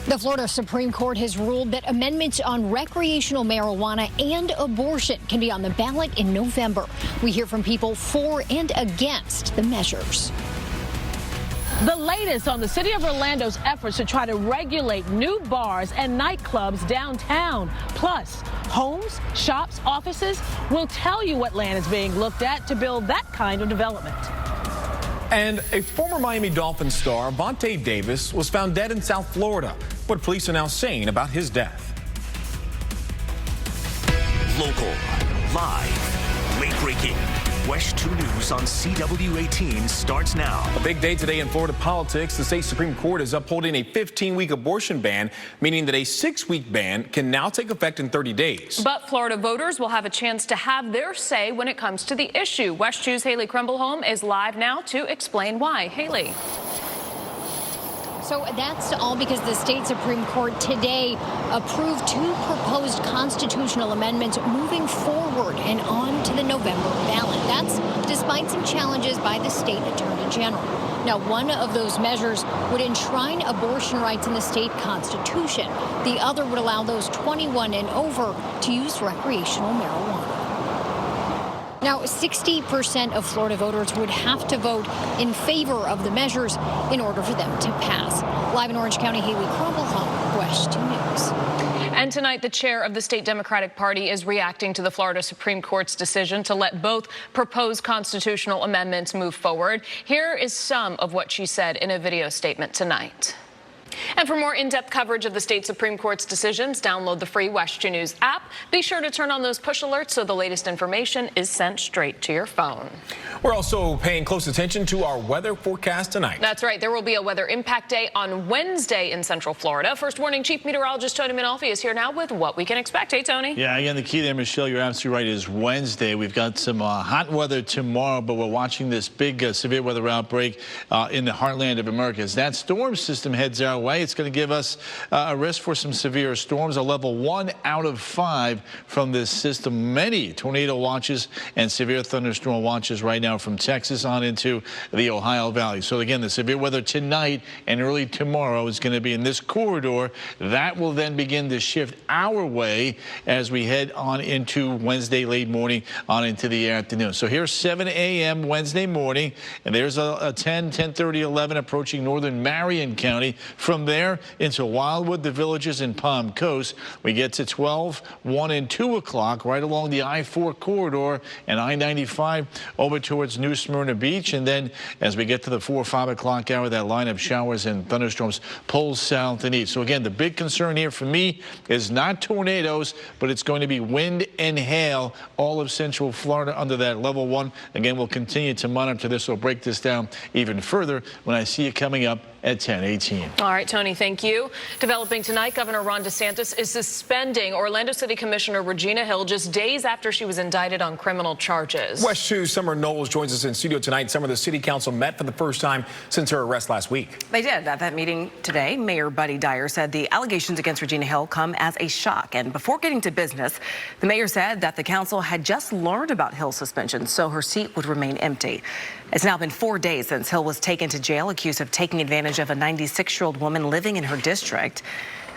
The Florida Supreme Court has ruled that amendments on recreational marijuana and abortion can be on the ballot in November. We hear from people for and against the measures. The latest on the city of Orlando's efforts to try to regulate new bars and nightclubs downtown. Plus, homes, shops, offices will tell you what land is being looked at to build that kind of development. And a former Miami Dolphins star, Vontae Davis, was found dead in South Florida. What police are now saying about his death. Local, live, late-breaking. WESH 2 News on CW18 starts now. A big day today in Florida politics. The state Supreme Court is upholding a 15-week abortion ban, meaning that a 6-week ban can now take effect in 30 days. But Florida voters will have a chance to have their say when it comes to the issue. WESH 2's Haley Krumblholm is live now to explain why. Haley. So that's all because the state Supreme Court today approved 2 proposed constitutional amendments moving forward and on to the November ballot. That's despite some challenges by the state attorney general. Now, one of those measures would enshrine abortion rights in the state constitution. The other would allow those 21 and over to use recreational marijuana. Now, 60% of Florida voters would have to vote in favor of the measures in order for them to pass. Live in Orange County, Haley Krumblholm, WESH 2 News. And tonight, the chair of the state Democratic Party is reacting to the Florida Supreme Court's decision to let both proposed constitutional amendments move forward. Here is some of what she said in a video statement tonight. And for more in-depth coverage of the state Supreme Court's decisions, download the free WESH 2 News app. Be sure to turn on those push alerts so the latest information is sent straight to your phone. We're also paying close attention to our weather forecast tonight. That's right. There will be a weather impact day on Wednesday in Central Florida. First Warning Chief Meteorologist Tony Minolfi is here now with what we can expect. Hey, Tony. Yeah, again, the key there, Michelle, you're absolutely right, is Wednesday. We've got some hot weather tomorrow, but we're watching this big severe weather outbreak in the heartland of America. As that storm system heads our way, it's going to give us a risk for some severe storms, a level 1 out of 5 from this system. Many tornado watches and severe thunderstorm watches right now from Texas on into the Ohio Valley. So again, the severe weather tonight and early tomorrow is going to be in this corridor. That will then begin to shift our way as we head on into Wednesday late morning on into the afternoon. So here's 7 a.m. Wednesday morning, and there's a 10:30, 11 approaching northern Marion County. From there into Wildwood, the Villages, and Palm Coast. We get to 12, 1, and 2 o'clock right along the I-4 corridor and I-95 over towards New Smyrna Beach. And then as we get to the 4 or 5 o'clock hour, that line of showers and thunderstorms pulls south and east. So again, the big concern here for me is not tornadoes, but it's going to be wind and hail all of Central Florida under that level 1. Again, we'll continue to monitor this. We'll break this down even further when I see you coming up at 10:18. All right, Tony, thank you. Developing tonight, Governor Ron DeSantis is suspending Orlando City Commissioner Regina Hill just days after she was indicted on criminal charges. WESH 2's Summer Knowles joins us in studio tonight. Summer, the city council met for the first time since her arrest last week. They did. At that meeting today, Mayor Buddy Dyer said the allegations against Regina Hill come as a shock. And before getting to business, the mayor said that the council had just learned about Hill's suspension, so her seat would remain empty. It's now been 4 days since Hill was taken to jail, accused of taking advantage of a 96-year-old woman living in her district.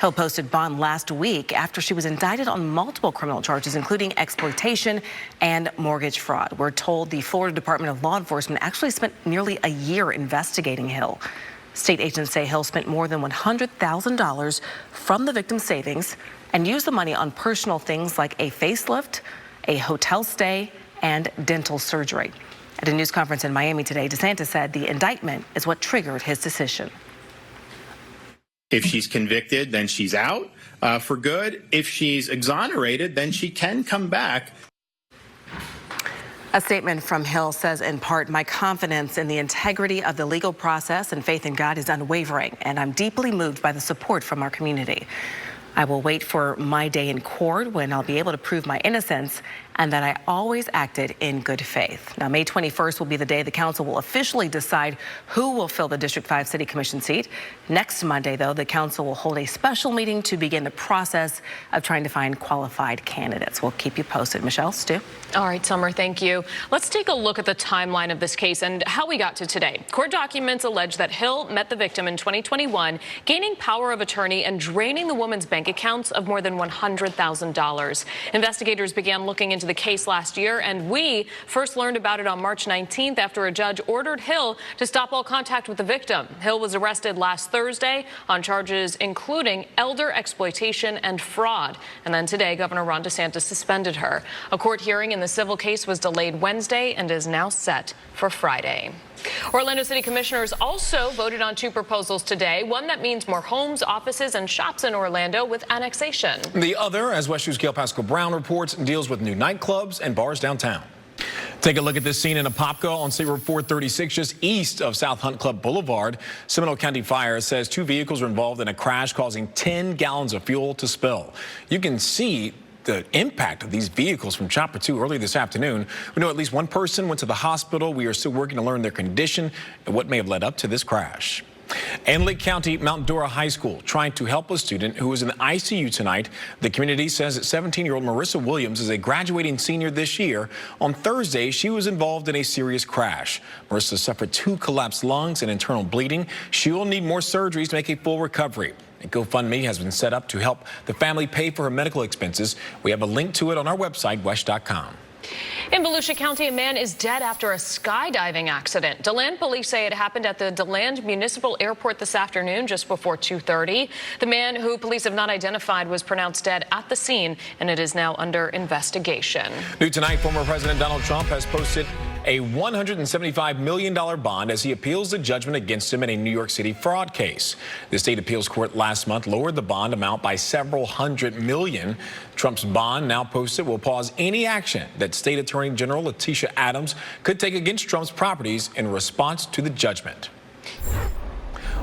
Hill posted bond last week after she was indicted on multiple criminal charges, including exploitation and mortgage fraud. We're told the Florida Department of Law Enforcement actually spent nearly a year investigating Hill. State agents say Hill spent more than $100,000 from the victim's savings and used the money on personal things like a facelift, a hotel stay, and dental surgery. At a news conference in Miami today, DeSantis said the indictment is what triggered his decision. If she's convicted, then she's out for good. If she's exonerated, then she can come back. A statement from Hill says, in part, my confidence in the integrity of the legal process and faith in God is unwavering, and I'm deeply moved by the support from our community. I will wait for my day in court when I'll be able to prove my innocence and that I always acted in good faith. Now, May 21st will be the day the council will officially decide who will fill the District 5 City Commission seat. Next Monday, though, the council will hold a special meeting to begin the process of trying to find qualified candidates. We'll keep you posted. Michelle, Stu? All right, Summer, thank you. Let's take a look at the timeline of this case and how we got to today. Court documents allege that Hill met the victim in 2021, gaining power of attorney and draining the woman's bank accounts of more than $100,000. Investigators began looking into the case last year, and we first learned about it on March 19th after a judge ordered Hill to stop all contact with the victim. Hill was arrested last Thursday on charges including elder exploitation and fraud. And then today, Governor Ron DeSantis suspended her. A court hearing in the civil case was delayed Wednesday and is now set for Friday. Orlando City Commissioners also voted on two proposals today, one that means more homes, offices, and shops in Orlando with annexation. The other, as WESH News' Gail Pascal Brown reports, deals with new nightclubs and bars downtown. Take a look at this scene in Apopka on State Road 436, just east of South Hunt Club Boulevard. Seminole County Fire says two vehicles were involved in a crash, causing 10 gallons of fuel to spill. You can see the impact of these vehicles from Chopper 2 early this afternoon. We know at least one person went to the hospital. We are still working to learn their condition and what may have led up to this crash. And Lake County Mount Dora High School trying to help a student who was in the ICU tonight. The community says that 17-year-old Marissa Williams is a graduating senior this year. On Thursday, she was involved in a serious crash. Marissa suffered 2 collapsed lungs and internal bleeding. She will need more surgeries to make a full recovery. A GoFundMe has been set up to help the family pay for her medical expenses. We have a link to it on our website, WESH.com. In Volusia County, a man is dead after a skydiving accident. DeLand police say it happened at the DeLand Municipal Airport this afternoon just before 2:30. The man, who police have not identified, was pronounced dead at the scene, and it is now under investigation. New tonight, former President Donald Trump has posted a $175 million bond as he appeals the judgment against him in a New York City fraud case. The state appeals court last month lowered the bond amount by several hundred million. Trump's bond, now posted, will pause any action that State Attorney General Letitia Adams could take against Trump's properties in response to the judgment.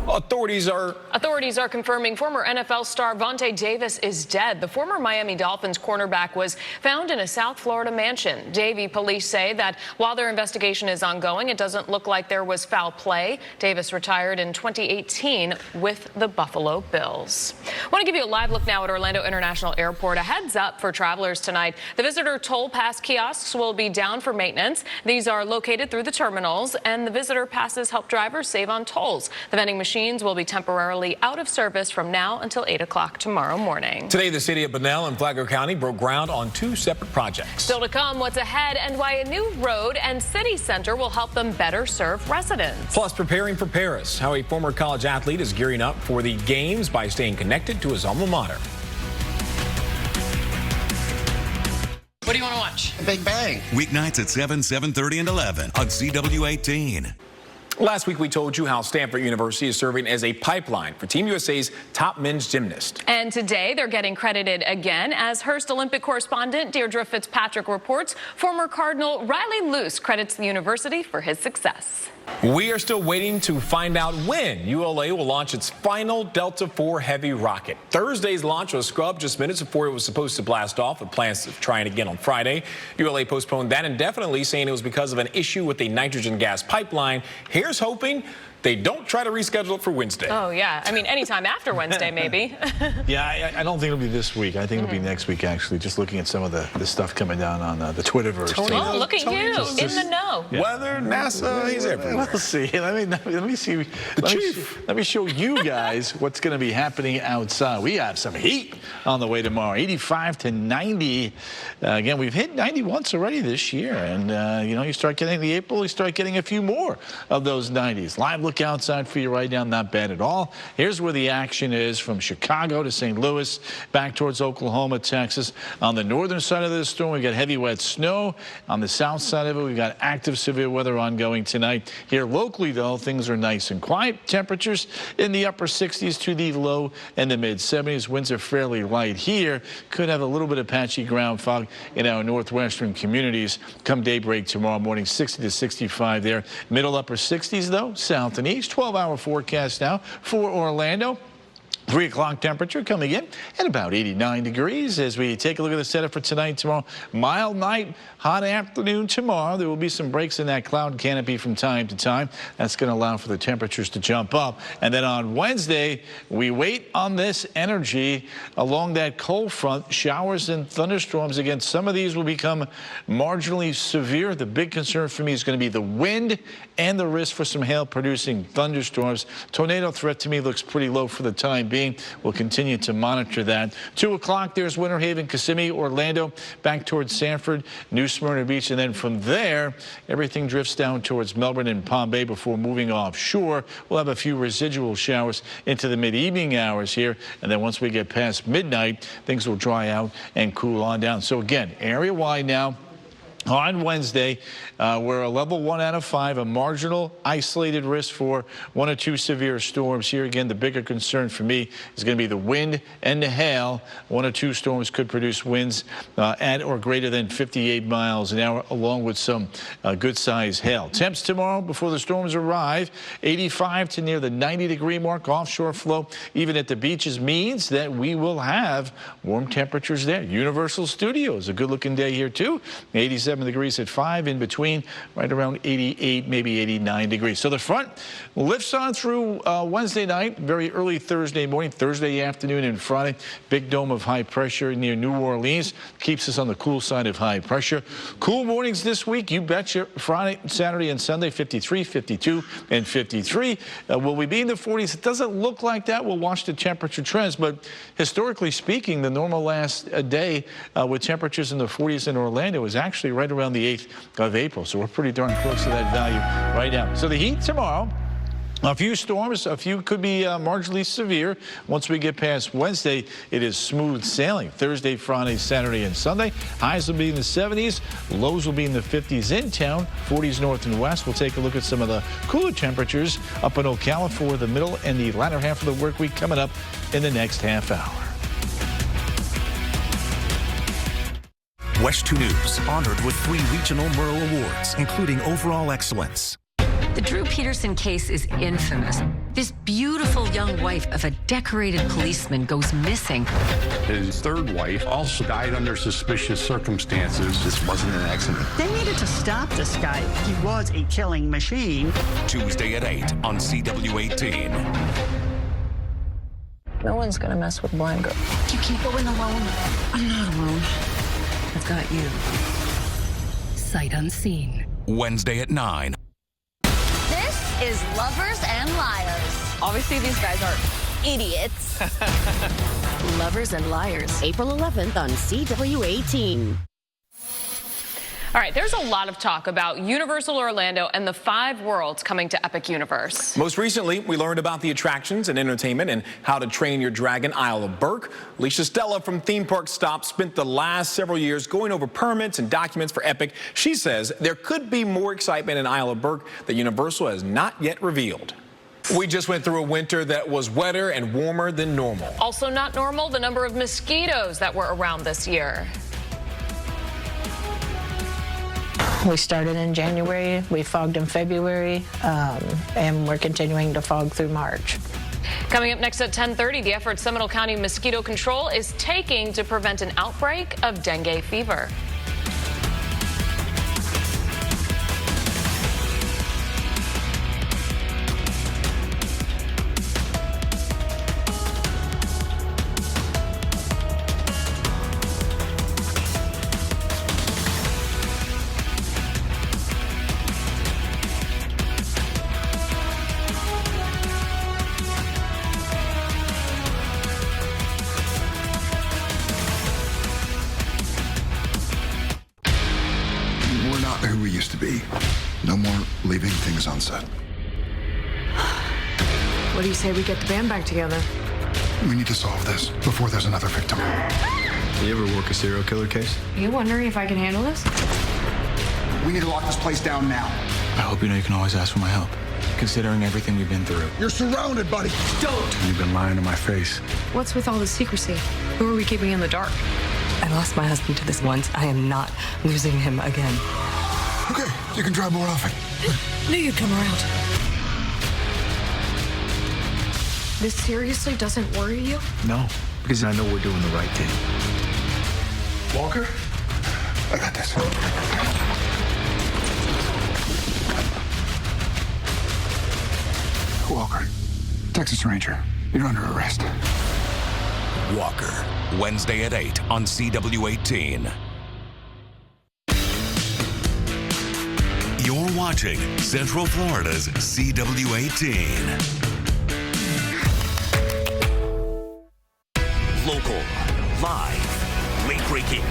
Authorities are confirming former NFL star Vontae Davis is dead. The former Miami Dolphins cornerback was found in a South Florida mansion. Davie police say that while their investigation is ongoing, it doesn't look like there was foul play. Davis retired in 2018 with the Buffalo Bills. I want to give you a live look now at Orlando International Airport. A heads up for travelers tonight. The visitor toll pass kiosks will be down for maintenance. These are located through the terminals, and the visitor passes help drivers save on tolls. The vending machines will be temporarily out of service from now until 8 o'clock tomorrow morning. Today, the city of Bunnell and Flagler County broke ground on 2 separate projects. Still to come, what's ahead and why a new road and city center will help them better serve residents. Plus, preparing for Paris, how a former college athlete is gearing up for the games by staying connected to his alma mater. What do you want to watch? Big Bang. Weeknights at 7, 7:30, and 11 on CW18. Last week, we told you how Stanford University is serving as a pipeline for Team USA's top men's gymnast. And today, they're getting credited again. As Hearst Olympic correspondent Deirdre Fitzpatrick reports, former Cardinal Riley Luce credits the university for his success. We are still waiting to find out when ULA will launch its final Delta IV Heavy rocket. Thursday's launch was scrubbed just minutes before it was supposed to blast off, with plans to try it again on Friday. ULA postponed that indefinitely, saying it was because of an issue with a nitrogen gas pipeline. Here's hoping they don't try to reschedule it for Wednesday. Oh, yeah. I mean, anytime after Wednesday, maybe. Yeah, I don't think it'll be this week. I think it'll be next week, actually, just looking at some of the stuff coming down on the Twitterverse. Oh, look at you, in the know. Yeah. Weather, NASA, he's everywhere. We'll see. Let me see. Let me show you guys what's going to be happening outside. We have some heat on the way tomorrow, 85 to 90. Again, we've hit 90 once already this year. And, you start getting the April, you start getting a few more of those 90s. Live look outside for you right now, not bad at all. Here's where the action is from Chicago to St. Louis, back towards Oklahoma, Texas. On the northern side of the storm, we got heavy wet snow. On the south side of it, we got active severe weather ongoing tonight. Here locally, though, things are nice and quiet. Temperatures in the upper 60s to the low and the mid 70s. Winds are fairly light here. Could have a little bit of patchy ground fog in our northwestern communities come daybreak tomorrow morning. 60 to 65 there. Middle upper 60s, though, south and east. 12-hour forecast now for Orlando. 3 o'clock temperature coming in at about 89 degrees. As we take a look at the setup for tonight, tomorrow, mild night, hot afternoon tomorrow. There will be some breaks in that cloud canopy from time to time. That's going to allow for the temperatures to jump up. And then on Wednesday, we wait on this energy along that cold front. Showers and thunderstorms. Again, some of these will become marginally severe. The big concern for me is going to be the wind and the risk for some hail-producing thunderstorms. Tornado threat to me looks pretty low for the time being. We'll continue to monitor that. 2 o'clock, there's Winter Haven, Kissimmee, Orlando, back towards Sanford, New Smyrna Beach, and then from there, everything drifts down towards Melbourne and Palm Bay before moving offshore. We'll have a few residual showers into the mid-evening hours here, and then once we get past midnight, things will dry out and cool on down. So again, area-wide now. On Wednesday, we're a level 1 out of 5, a marginal isolated risk for 1 or 2 severe storms. Here again, the bigger concern for me is going to be the wind and the hail. 1 or 2 storms could produce winds at or greater than 58 miles an hour, along with some good-sized hail. Temps tomorrow before the storms arrive, 85 to near the 90-degree mark. Offshore flow, even at the beaches, means that we will have warm temperatures there. Universal Studios, a good-looking day here, too. 87 degrees at 5, in between right around 88, maybe 89 degrees. So the front lifts on through Wednesday night, very early Thursday morning, Thursday afternoon and Friday. Big dome of high pressure near New Orleans keeps us on the cool side of high pressure. Cool mornings this week, you betcha. Friday, Saturday and Sunday, 53, 52 and 53. Will we be in the 40s? It doesn't look like that. We'll watch the temperature trends, but historically speaking, the normal last day with temperatures in the 40s in Orlando is actually right around the 8th of April. So we're pretty darn close to that value right now. So the heat tomorrow, a few storms, a few could be marginally severe. Once we get past Wednesday, it is smooth sailing. Thursday, Friday, Saturday, and Sunday. Highs will be in the 70s. Lows will be in the 50s in town. 40s north and west. We'll take a look at some of the cooler temperatures up in Ocala for the middle and the latter half of the work week coming up in the next half hour. WESH 2 News, honored with 3 regional Merle Awards, including overall excellence. The Drew Peterson case is infamous. This beautiful young wife of a decorated policeman goes missing. His third wife also died under suspicious circumstances. This wasn't an accident. They needed to stop this guy. He was a killing machine. Tuesday at 8 on CW18. No one's gonna mess with Blind Girl. You keep going alone. I'm not alone. I've got you. Sight unseen. Wednesday at 9. This is Lovers and Liars. Obviously, these guys are idiots. Lovers and Liars, April 11th on CW18. All right, there's a lot of talk about Universal Orlando and the 5 worlds coming to Epic Universe. Most recently, we learned about the attractions and entertainment and how to train your dragon, Isle of Berk. Alicia Stella from Theme Park Stop spent the last several years going over permits and documents for Epic. She says there could be more excitement in Isle of Berk that Universal has not yet revealed. We just went through a winter that was wetter and warmer than normal. Also not normal, the number of mosquitoes that were around this year. We started in January, we fogged in February, and we're continuing to fog through March. Coming up next at 10:30, the effort Seminole County Mosquito Control is taking to prevent an outbreak of dengue fever. Who we used to be. No more leaving things on set. What do you say we get the band back together? We need to solve this before there's another victim. You ever work a serial killer case? Are you wondering if I can handle this? We need to lock this place down now. I hope you know you can always ask for my help, considering everything we've been through. You're surrounded, buddy. Don't! You've been lying to my face. What's with all the secrecy? Who are we keeping in the dark? I lost my husband to this once. I am not losing him again. Okay, you can drive more often. Knew you'd come around. This seriously doesn't worry you? No, because I know we're doing the right thing. Walker, I got this. Walker, Texas Ranger, you're under arrest. Walker, Wednesday at 8 on CW18. You're watching Central Florida's CW18. Local, live, late-breaking.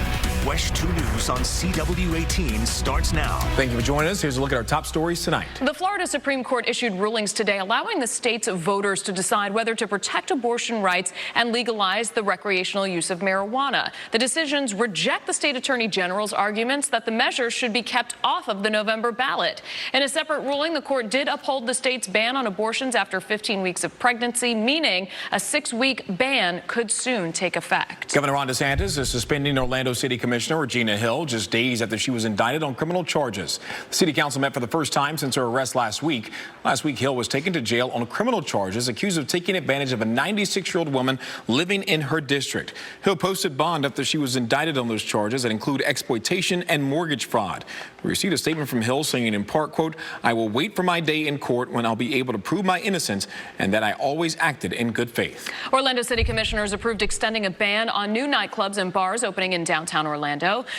WESH 2 News on CW18 starts now. Thank you for joining us. Here's a look at our top stories tonight. The Florida Supreme Court issued rulings today allowing the state's voters to decide whether to protect abortion rights and legalize the recreational use of marijuana. The decisions reject the state attorney general's arguments that the measure should be kept off of the November ballot. In a separate ruling, the court did uphold the state's ban on abortions after 15 weeks of pregnancy, meaning a 6-week ban could soon take effect. Governor Ron DeSantis is suspending Orlando City Commissioner Regina Hill just days after she was indicted on criminal charges. The city council met for the first time since her arrest last week. Last week, Hill was taken to jail on criminal charges, accused of taking advantage of a 96-year-old woman living in her district. Hill posted bond after she was indicted on those charges that include exploitation and mortgage fraud. We received a statement from Hill saying in part, quote, "I will wait for my day in court when I'll be able to prove my innocence and that I always acted in good faith." Orlando City Commissioners approved extending a ban on new nightclubs and bars opening in downtown Orlando.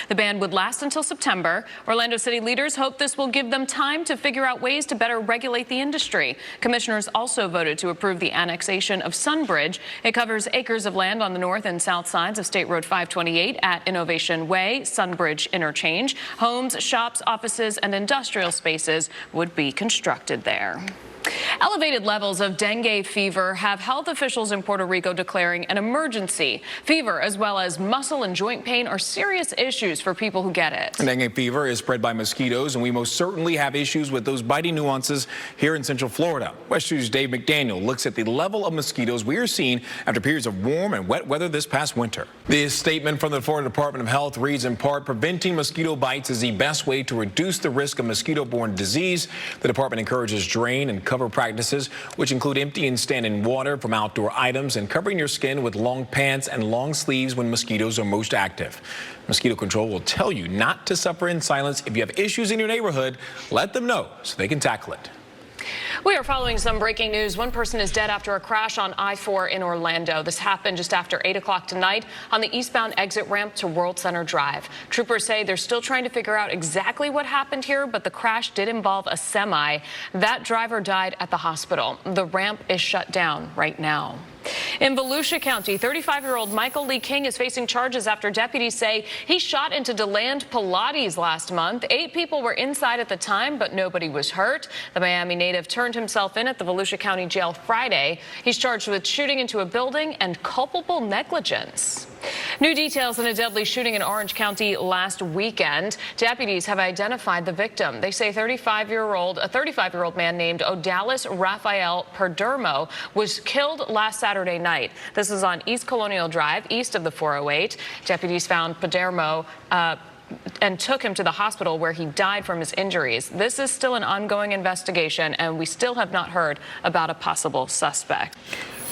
The ban would last until September. Orlando City leaders hope this will give them time to figure out ways to better regulate the industry. Commissioners also voted to approve the annexation of Sunbridge. It covers acres of land on the north and south sides of State Road 528 at Innovation Way, Sunbridge Interchange. Homes, shops, offices, and industrial spaces would be constructed there. Elevated levels of dengue fever have health officials in Puerto Rico declaring an emergency. Fever, as well as muscle and joint pain, are serious issues for people who get it. Dengue fever is spread by mosquitoes, and we most certainly have issues with those biting nuances here in Central Florida. WESH 2's Dave McDaniel looks at the level of mosquitoes we are seeing after periods of warm and wet weather this past winter. This statement from the Florida Department of Health reads in part, "Preventing mosquito bites is the best way to reduce the risk of mosquito-borne disease." The department encourages drain and cover practices, which include emptying standing water from outdoor items and covering your skin with long pants and long sleeves when mosquitoes are most active. Mosquito Control will tell you not to suffer in silence. If you have issues in your neighborhood, let them know so they can tackle it. We are following some breaking news. One person is dead after a crash on I-4 in Orlando. This happened just after 8 o'clock tonight on the eastbound exit ramp to World Center Drive. Troopers say they're still trying to figure out exactly what happened here, but the crash did involve a semi. That driver died at the hospital. The ramp is shut down right now. In Volusia County, 35-year-old Michael Lee King is facing charges after deputies say he shot into DeLand Pilates last month. 8 people were inside at the time, but nobody was hurt. The Miami native turned himself in at the Volusia County Jail Friday. He's charged with shooting into a building and culpable negligence. New details in a deadly shooting in Orange County last weekend. Deputies have identified the victim. They say a 35-year-old man named Odalis Rafael Perdermo was killed last Saturday night. This is on East Colonial Drive, east of the 408. Deputies found Perdermo and took him to the hospital where he died from his injuries. This is still an ongoing investigation, and we still have not heard about a possible suspect.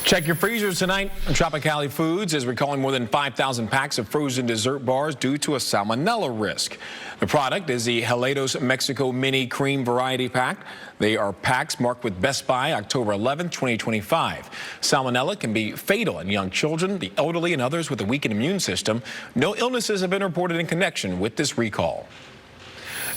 Check your freezers tonight. Tropicali Foods is recalling more than 5,000 packs of frozen dessert bars due to a salmonella risk. The product is the Helados Mexico Mini Cream Variety Pack. They are packs marked with Best By October 11, 2025. Salmonella can be fatal in young children, the elderly, and others with a weakened immune system. No illnesses have been reported in connection with this recall.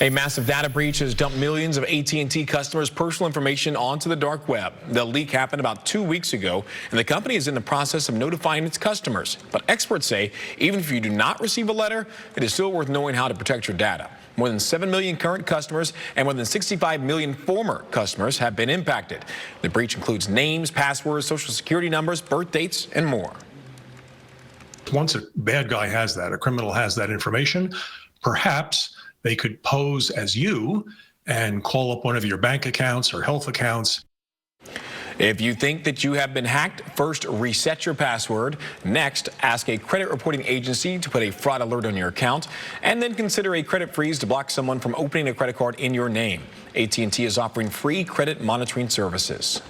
A massive data breach has dumped millions of AT&T customers' personal information onto the dark web. The leak happened about 2 weeks ago, and the company is in the process of notifying its customers. But experts say even if you do not receive a letter, it is still worth knowing how to protect your data. More than 7 million current customers and more than 65 million former customers have been impacted. The breach includes names, passwords, social security numbers, birth dates, and more. Once a bad guy has that, a criminal has that information, perhaps they could pose as you and call up one of your bank accounts or health accounts. If you think that you have been hacked, first reset your password. Next, ask a credit reporting agency to put a fraud alert on your account. And then consider a credit freeze to block someone from opening a credit card in your name. AT&T is offering free credit monitoring services.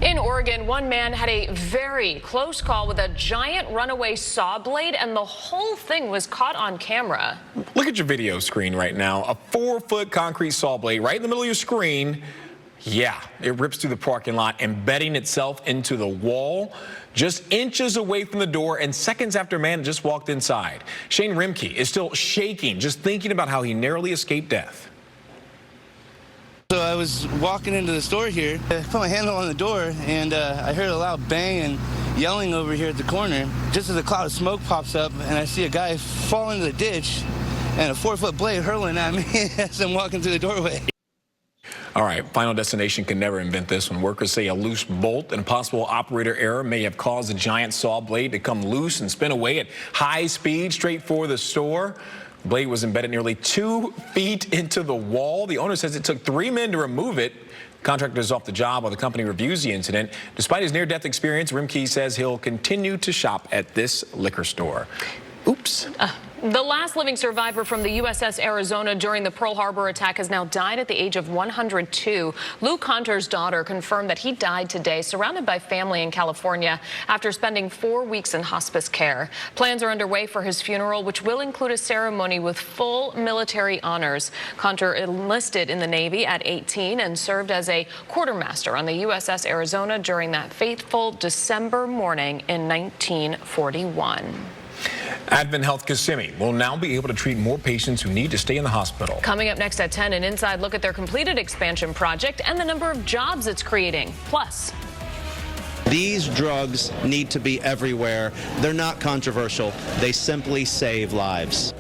In Oregon, one man had a very close call with a giant runaway saw blade, and the whole thing was caught on camera. Look at your video screen right now. A 4-foot concrete saw blade right in the middle of your screen. Yeah, it rips through the parking lot, embedding itself into the wall, just inches away from the door, and seconds after a man just walked inside. Shane Rimke is still shaking just thinking about how he narrowly escaped death. So I was walking into the store here, I put my handle on the door, and I heard a loud bang and yelling over here at the corner. Just as a cloud of smoke pops up, and I see a guy fall into the ditch, and a 4-foot blade hurling at me as I'm walking through the doorway. All right, Final Destination can never invent this one. Workers say a loose bolt and possible operator error may have caused a giant saw blade to come loose and spin away at high speed straight for the store. The blade was embedded nearly 2 feet into the wall. The owner says it took 3 men to remove it. The contractor is off the job while the company reviews the incident. Despite his near-death experience, Rimke says he'll continue to shop at this liquor store. Oops. The last living survivor from the USS Arizona during the Pearl Harbor attack has now died at the age of 102. Lou Conter's daughter confirmed that he died today, surrounded by family in California, after spending 4 weeks in hospice care. Plans are underway for his funeral, which will include a ceremony with full military honors. Conter enlisted in the Navy at 18 and served as a quartermaster on the USS Arizona during that fateful December morning in 1941. Advent Health Kissimmee will now be able to treat more patients who need to stay in the hospital. Coming up next at 10, an inside look at their completed expansion project and the number of jobs it's creating. Plus, these drugs need to be everywhere. They're not controversial. They simply save lives.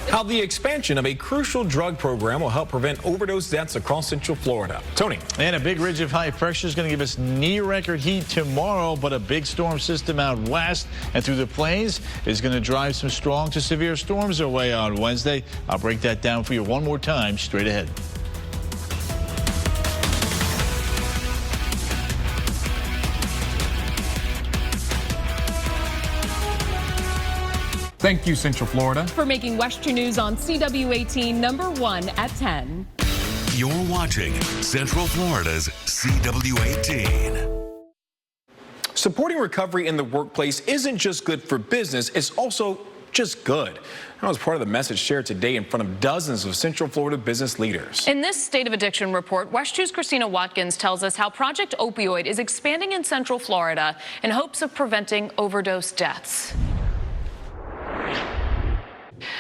How the expansion of a crucial drug program will help prevent overdose deaths across Central Florida. Tony. And a big ridge of high pressure is going to give us near record heat tomorrow, but a big storm system out west and through the plains is going to drive some strong to severe storms our way on Wednesday. I'll break that down for you one more time straight ahead. Thank you, Central Florida, for making WESH 2 News on CW18 #1 at 10. You're watching Central Florida's CW18. Supporting recovery in the workplace isn't just good for business, it's also just good. That was part of the message shared today in front of dozens of Central Florida business leaders. In this State of Addiction report, WESH 2's Christina Watkins tells us how Project Opioid is expanding in Central Florida in hopes of preventing overdose deaths.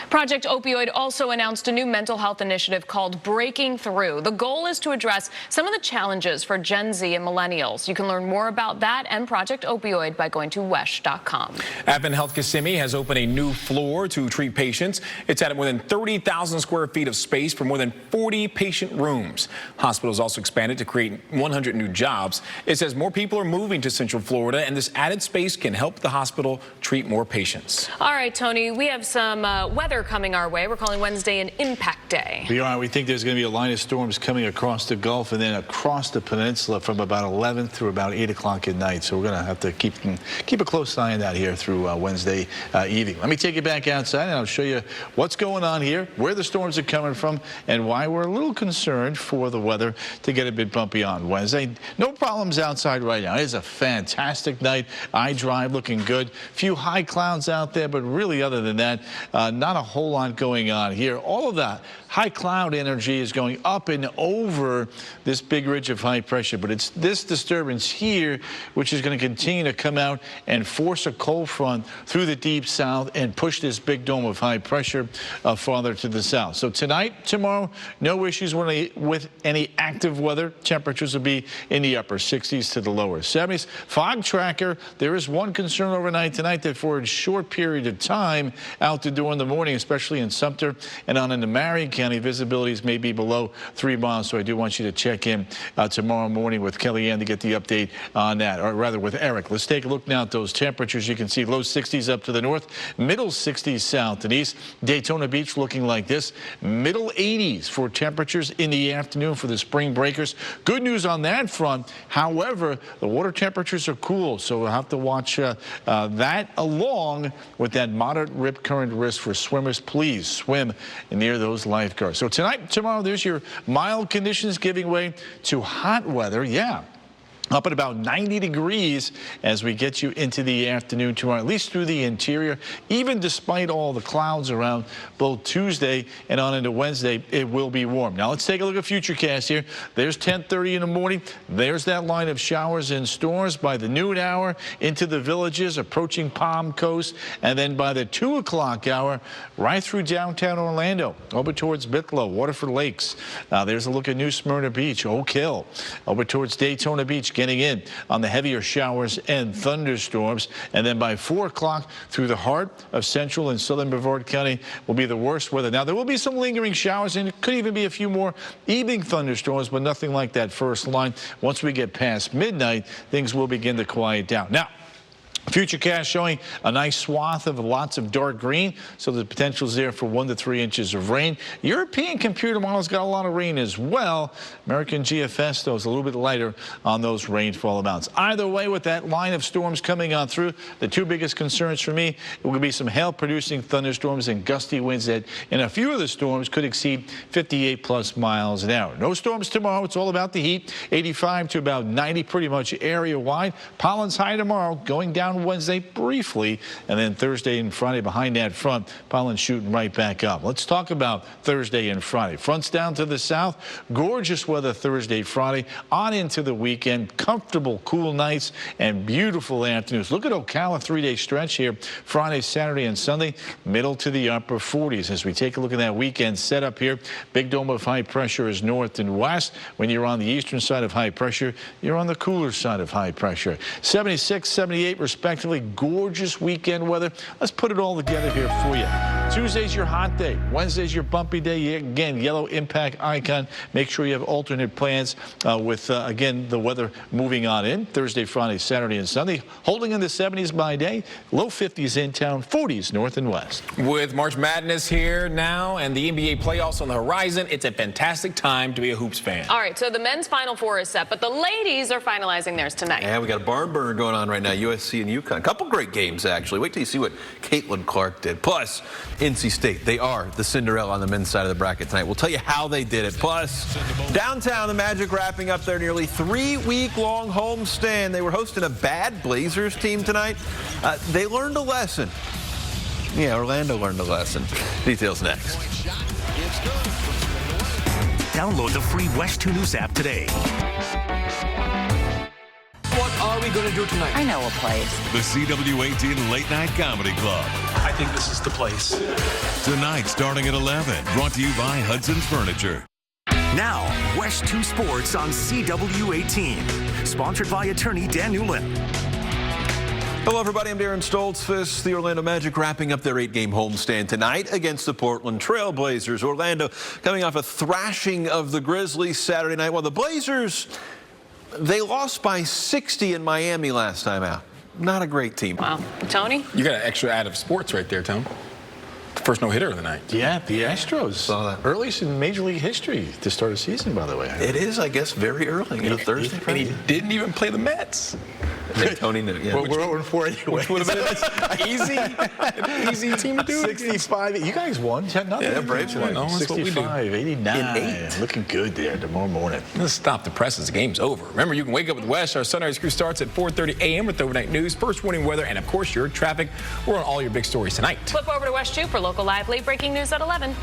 Project Opioid also announced a new mental health initiative called Breaking Through. The goal is to address some of the challenges for Gen Z and millennials. You can learn more about that and Project Opioid by going to WESH.com. Advent Health Kissimmee has opened a new floor to treat patients. It's added more than 30,000 square feet of space for more than 40 patient rooms. Hospitals also expanded to create 100 new jobs. It says more people are moving to Central Florida, and this added space can help the hospital treat more patients. All right, Tony, we have some weather coming our way. We're calling Wednesday an impact day. We are. We think there's going to be a line of storms coming across the Gulf and then across the peninsula from about 11 through about 8 o'clock at night. So we're going to have to keep a close eye on that here through Wednesday evening. Let me take you back outside and I'll show you what's going on here, where the storms are coming from, and why we're a little concerned for the weather to get a bit bumpy on Wednesday. No problems outside right now. It is a fantastic night. iDrive looking good. Few high clouds out there, but really other than that, not a whole lot going on here. All of that high cloud energy is going up and over this big ridge of high pressure, but it's this disturbance here which is going to continue to come out and force a cold front through the deep south and push this big dome of high pressure farther to the south. So tonight, tomorrow, no issues with any active weather. Temperatures will be in the upper 60s to the lower 70s. Fog tracker, there is one concern overnight tonight that for a short period of time out the door in the morning, especially in Sumter and on into Marion County, visibilities may be below 3 miles. So I do want you to check in tomorrow morning with Kellyanne to get the update on that, or rather with Eric. Let's take a look now at those temperatures. You can see low 60s up to the north, middle 60s south and east. Daytona Beach looking like this, middle 80s for temperatures in the afternoon for the spring breakers. Good news on that front. However, the water temperatures are cool, so we'll have to watch that along with that moderate rip current risk for swimmers. Please swim near those lifeguards. So tonight, tomorrow, there's your mild conditions giving way to hot weather. Yeah. up at about 90 degrees as we get you into the afternoon tomorrow, at least through the interior. Even despite all the clouds around both Tuesday and on into Wednesday, it will be warm. Now let's take a look at Futurecast here. There's 10:30 in the morning. There's that line of showers and storms by the noon hour into the villages, approaching Palm Coast, and then by the 2 o'clock hour, right through downtown Orlando, over towards Bithlo, Waterford Lakes. There's a look at New Smyrna Beach, Oak Hill, over towards Daytona Beach, getting in on the heavier showers and thunderstorms. And then by 4 o'clock through the heart of central and southern Brevard County will be the worst weather. Now, there will be some lingering showers, and it could even be a few more evening thunderstorms, but nothing like that first line. Once we get past midnight, things will begin to quiet down. Now, Futurecast showing a nice swath of lots of dark green, so the potential is there for 1 to 3 inches of rain. European computer model's got a lot of rain as well. American GFS, though, is a little bit lighter on those rainfall amounts. Either way, with that line of storms coming on through, the two biggest concerns for me will be some hail-producing thunderstorms and gusty winds that, in a few of the storms, could exceed 58+ miles an hour. No storms tomorrow. It's all about the heat. 85 to about 90 pretty much area-wide. Pollen's high tomorrow, going down Wednesday briefly, and then Thursday and Friday behind that front, pollen shooting right back up. Let's talk about Thursday and Friday. Fronts down to the south. Gorgeous weather Thursday, Friday, on into the weekend. Comfortable, cool nights and beautiful afternoons. Look at Ocala, 3-day stretch here. Friday, Saturday, and Sunday, middle to the upper 40s. As we take a look at that weekend setup here, big dome of high pressure is north and west. When you're on the eastern side of high pressure, you're on the cooler side of high pressure. 76, 78, respectively. Gorgeous weekend weather. Let's put it all together here for you. Tuesday's your hot day. Wednesday's your bumpy day. Again, yellow impact icon. Make sure you have alternate plans with, again, the weather moving on in. Thursday, Friday, Saturday, and Sunday. Holding in the 70s by day. Low 50s in town, 40s north and west. With March Madness here now and the NBA playoffs on the horizon, it's a fantastic time to be a Hoops fan. All right, so the men's Final Four is set, but the ladies are finalizing theirs tonight. Yeah, we got a barn burner going on right now, USC and UConn. A couple great games, actually. Wait till you see what Caitlin Clark did. Plus, NC State, they are the Cinderella on the men's side of the bracket tonight. We'll tell you how they did it. Plus, downtown, the Magic wrapping up their nearly 3-week-long homestand. They were hosting a bad Blazers team tonight. They learned a lesson. Yeah, Orlando learned a lesson. Details next. Download the free WESH 2 News app today. What are we going to do tonight? I know a place. The CW18 Late Night Comedy Club. I think this is the place. Tonight, starting at 11. Brought to you by Hudson's Furniture. Now, WESH 2 Sports on CW18. Sponsored by attorney Dan Newland. Hello, everybody. I'm Darren Stoltzfus. The Orlando Magic wrapping up their 8-game homestand tonight against the Portland Trail Blazers. Orlando coming off a thrashing of the Grizzlies Saturday night, while the Blazers, they lost by 60 in Miami last time out. Not a great team. Wow. Tony? You got an extra ad of sports right there, Tom. First no-hitter of the night. Yeah, the Astros. Saw that. Earliest in Major League history to start a season, by the way. It is, I guess, very early. Thursday, Friday. And he didn't even play the Mets. Tony knew. Yeah. Well, we're 0-4 anyway. Which would have been an easy team to do. 65. You guys won. Yeah, Braves won. 65, 89. Looking good there tomorrow morning. Let's stop the presses. The game's over. Remember, you can wake up with WESH. Our Sunrise Crew starts at 4:30 a.m. with overnight news, first warning weather, and, of course, your traffic. We're on all your big stories tonight. Flip over to WESH 2 for local live late breaking news at 11.